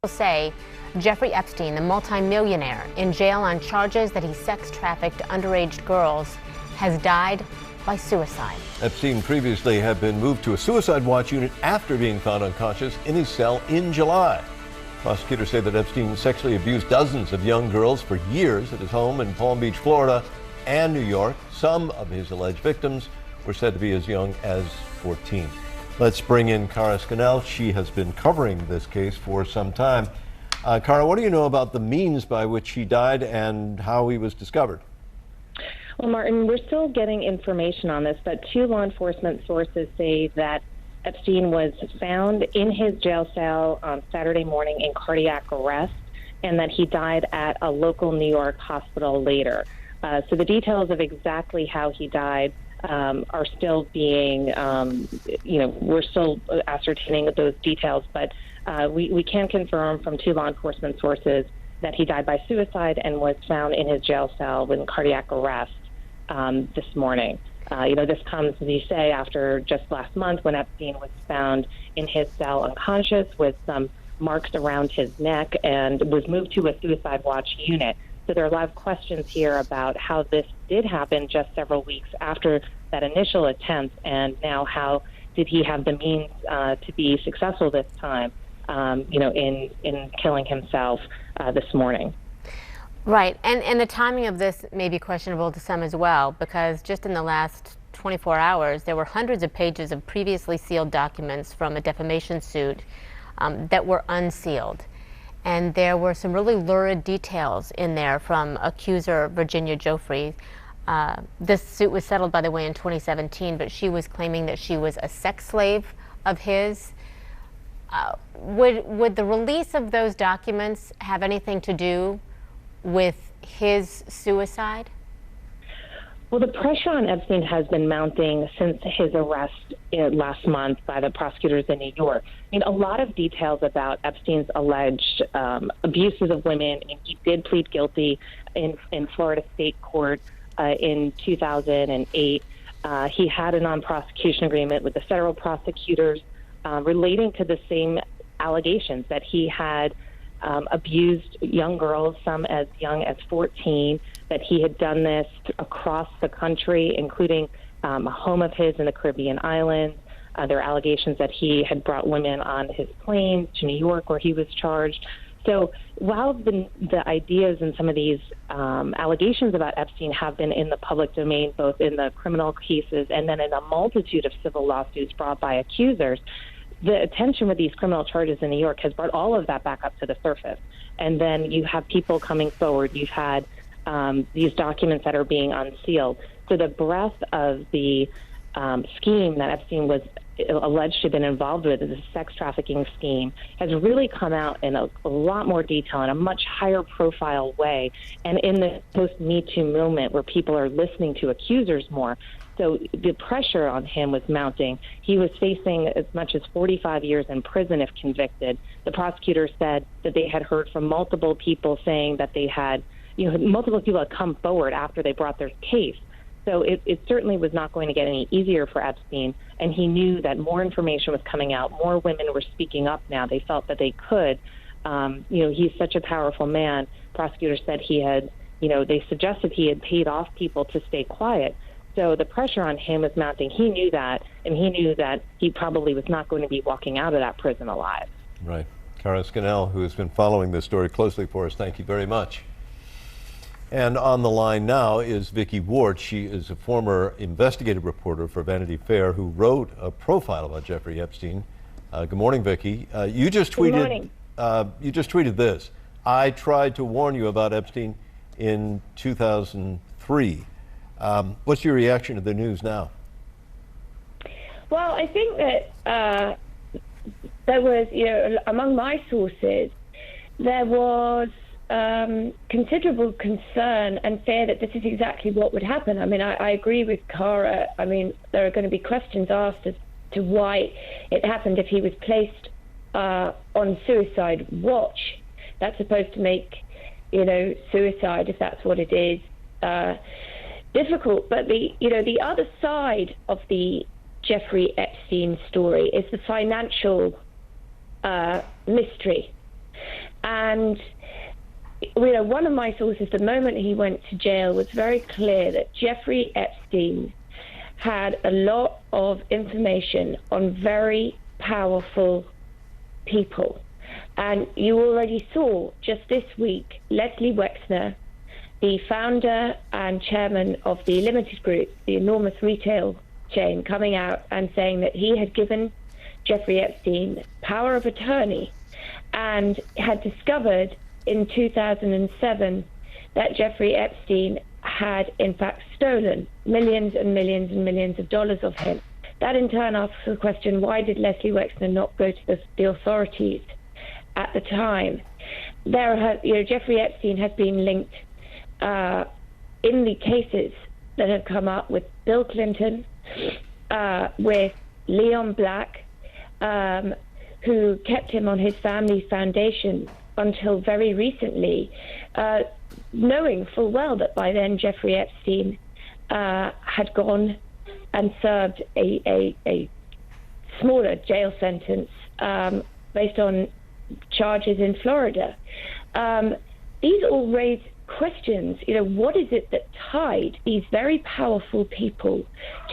Say Jeffrey Epstein, the multimillionaire, in jail on charges that he sex trafficked underage girls, has died by suicide. Epstein previously had been moved to a suicide watch unit after being found unconscious in his cell in July. Prosecutors say that Epstein sexually abused dozens of young girls for years at his home in Palm Beach, Florida, and New York. Some of his alleged victims were said to be as young as 14. Let's bring in Cara Scannell. She has been covering this case for some time. Cara, what do you know about the means by which he died and how he was discovered? Well, Martin, we're still getting information on this, but two law enforcement sources say that Epstein was found in his jail cell on Saturday morning in cardiac arrest, and that he died at a local New York hospital later. So the details of exactly how he died are still being, we're still ascertaining those details, but we can confirm from two law enforcement sources that he died by suicide and was found in his jail cell with cardiac arrest this morning. This comes, as you say, after just last month when Epstein was found in his cell unconscious with some marks around his neck and was moved to a suicide watch unit. So there are a lot of questions here about how this did happen just several weeks after that initial attempt, and now how did he have the means to be successful this time, in killing himself this morning. Right, and the timing of this may be questionable to some as well, because just in the last 24 hours, there were hundreds of pages of previously sealed documents from a defamation suit that were unsealed. And there were some really lurid details in there from accuser Virginia Giuffre. This suit was settled, by the way, in 2017, but she was claiming that she was a sex slave of his. Would the release of those documents have anything to do with his suicide? Well, the pressure on Epstein has been mounting since his arrest last month by the prosecutors in New York. A lot of details about Epstein's alleged abuses of women. He did plead guilty in Florida state court in 2008. He had a non-prosecution agreement with the federal prosecutors relating to the same allegations that he had abused young girls, some as young as 14, that he had done this across the country, including a home of his in the Caribbean islands. There are allegations that he had brought women on his plane to New York where he was charged. So while the ideas and some of these allegations about Epstein have been in the public domain, both in the criminal cases and then in a multitude of civil lawsuits brought by accusers, the attention with these criminal charges in New York has brought all of that back up to the surface. And then you have people coming forward. You've had these documents that are being unsealed. So the breadth of the scheme that Epstein was alleged to have been involved with, the sex trafficking scheme, has really come out in a lot more detail, in a much higher profile way. And in the post-Me Too moment where people are listening to accusers more, so the pressure on him was mounting. He was facing as much as 45 years in prison if convicted. The prosecutor said that they had heard from multiple people saying that they had, multiple people had come forward after they brought their case. So it certainly was not going to get any easier for Epstein, and he knew that more information was coming out. More women were speaking up now. They felt that they could. He's such a powerful man. Prosecutors said he had, they suggested he had paid off people to stay quiet. So the pressure on him was mounting. He knew that, and he knew that he probably was not going to be walking out of that prison alive. Right. Cara Scannell, who has been following this story closely for us, thank you very much. And on the line now is Vicki Ward. She is a former investigative reporter for Vanity Fair who wrote a profile about Jeffrey Epstein. Good morning, Vicki. You just tweeted this. I tried to warn you about Epstein in 2003. What's your reaction to the news now? Well, I think that there was, among my sources, there was considerable concern and fear that this is exactly what would happen. I mean, I agree with Cara. I mean, there are going to be questions asked as to why it happened if he was placed on suicide watch. That's supposed to make, suicide, if that's what it is, difficult. But the other side of the Jeffrey Epstein story is the financial mystery. And one of my sources, the moment he went to jail, was very clear that Jeffrey Epstein had a lot of information on very powerful people. And you already saw just this week Leslie Wexner, the founder and chairman of the Limited Group, the enormous retail chain, coming out and saying that he had given Jeffrey Epstein power of attorney and had discovered in 2007 that Jeffrey Epstein had in fact stolen millions and millions and millions of dollars of him. That in turn asks the question, why did Leslie Wexner not go to the authorities at the time? Jeffrey Epstein has been linked in the cases that have come up with Bill Clinton, with Leon Black, who kept him on his family's foundation until very recently, knowing full well that by then Jeffrey Epstein had gone and served a smaller jail sentence based on charges in Florida. These all raise questions. What is it that tied these very powerful people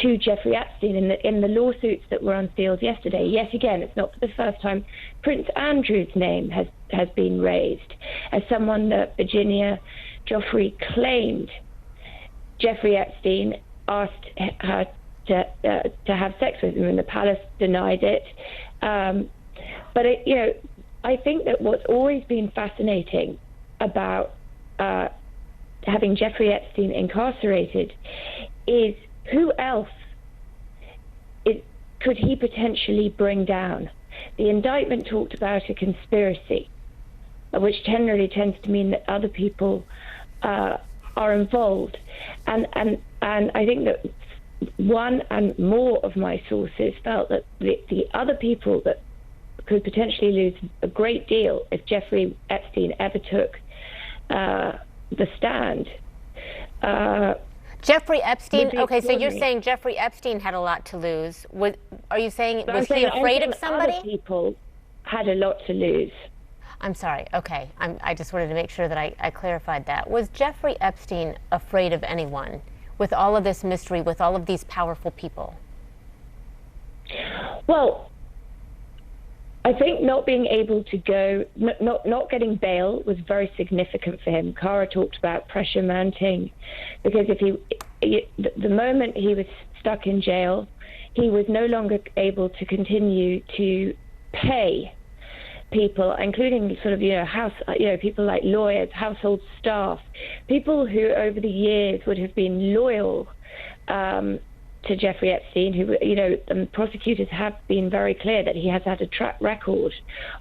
to Jeffrey Epstein in the lawsuits that were unsealed yesterday? Yet again, it's not for the first time Prince Andrew's name has been raised as someone that Virginia Joffrey claimed Jeffrey Epstein asked her to have sex with him, and the palace denied it. But I think that what's always been fascinating about having Jeffrey Epstein incarcerated is who else could he potentially bring down? The indictment talked about a conspiracy, which generally tends to mean that other people are involved. And I think that one and more of my sources felt that the other people that could potentially lose a great deal if Jeffrey Epstein ever took the stand. Jeffrey Epstein. Okay, so you're saying Jeffrey Epstein had a lot to lose. Are you saying was he afraid of somebody? Other people had a lot to lose. I'm sorry. Okay, I just wanted to make sure that I clarified that. Was Jeffrey Epstein afraid of anyone with all of this mystery, with all of these powerful people? Well, I think not being able to go, not getting bail was very significant for him. Cara talked about pressure mounting, because the moment he was stuck in jail, he was no longer able to continue to pay people, including sort of people like lawyers, household staff, people who over the years would have been loyal to Jeffrey Epstein, who, prosecutors have been very clear that he has had a track record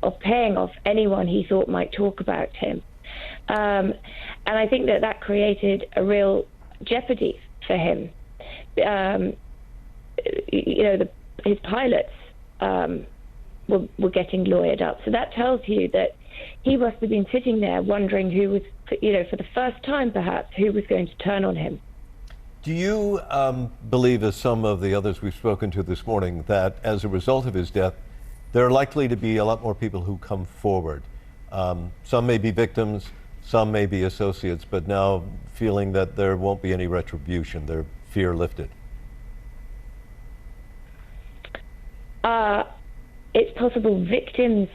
of paying off anyone he thought might talk about him. And I think that created a real jeopardy for him. His pilots were getting lawyered up. So that tells you that he must have been sitting there wondering who was, for the first time perhaps, who was going to turn on him. Do you believe, as some of the others we've spoken to this morning, that as a result of his death, there are likely to be a lot more people who come forward? Some may be victims, some may be associates, but now feeling that there won't be any retribution, their fear lifted? It's possible victims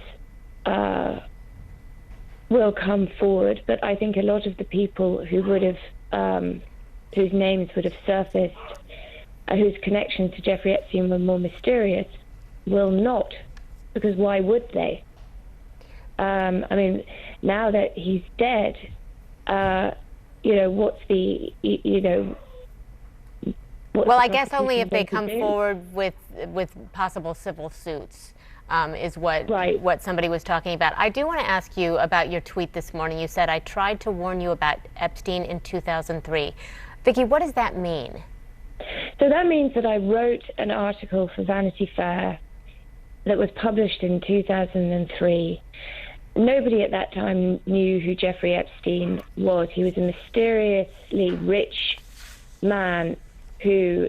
will come forward, but I think a lot of the people who would have whose names would have surfaced, whose connections to Jeffrey Epstein were more mysterious, will not, because why would they? Now that he's dead, what's the, well, I guess only if they come forward with possible civil suits. Is what somebody was talking about. I do want to ask you about your tweet this morning. You said, "I tried to warn you about Epstein in 2003. Vicki, what does that mean? So that means that I wrote an article for Vanity Fair that was published in 2003. Nobody at that time knew who Jeffrey Epstein was. He was a mysteriously rich man who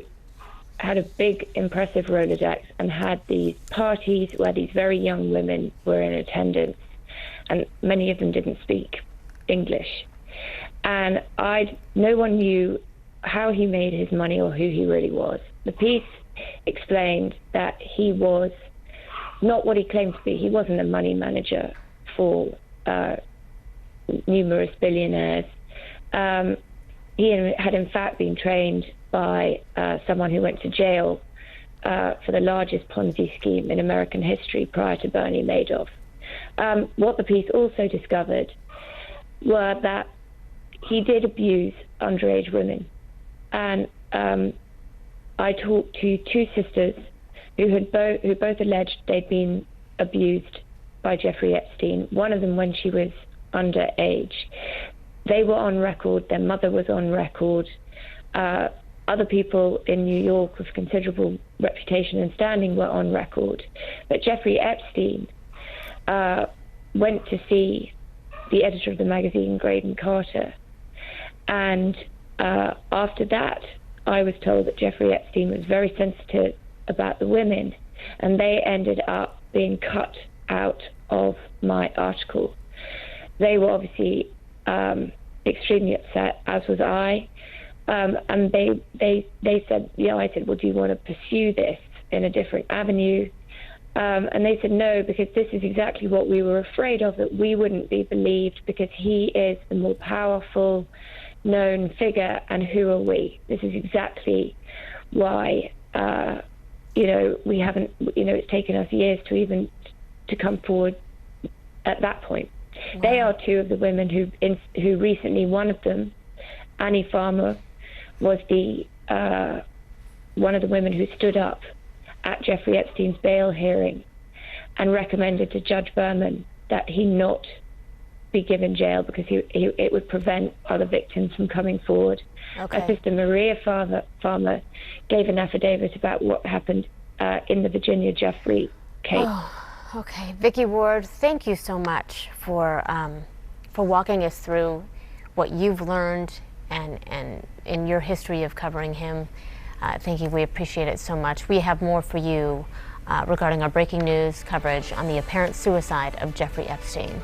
had a big, impressive Rolodex and had these parties where these very young women were in attendance. and many of them didn't speak English. And no one knew how he made his money or who he really was. The piece explained that he was not what he claimed to be. He wasn't a money manager for numerous billionaires. He had in fact been trained by someone who went to jail for the largest Ponzi scheme in American history prior to Bernie Madoff. What the piece also discovered were that he did abuse underage women. And I talked to two sisters who both alleged they'd been abused by Jeffrey Epstein, one of them when she was underage. They were on record, their mother was on record. Other people in New York with considerable reputation and standing were on record. But Jeffrey Epstein went to see the editor of the magazine, Graydon Carter. And after that, I was told that Jeffrey Epstein was very sensitive about the women, and they ended up being cut out of my article. They were obviously extremely upset, as was I. And they said, I said, well, do you want to pursue this in a different avenue? And they said no, because this is exactly what we were afraid of, that we wouldn't be believed because he is the more powerful known figure, and who are we? This is exactly why, we haven't, it's taken us years to come forward at that point. Wow. They are two of the women who recently, one of them, Annie Farmer, was one of the women who stood up at Jeffrey Epstein's bail hearing and recommended to Judge Berman that he not be given jail because it would prevent other victims from coming forward. Okay. Our sister Maria Farmer gave an affidavit about what happened in the Virginia Jeffrey case. Oh, okay. Vicki Ward, thank you so much for walking us through what you've learned and in your history of covering him. Thank you. We appreciate it so much. We have more for you regarding our breaking news coverage on the apparent suicide of Jeffrey Epstein.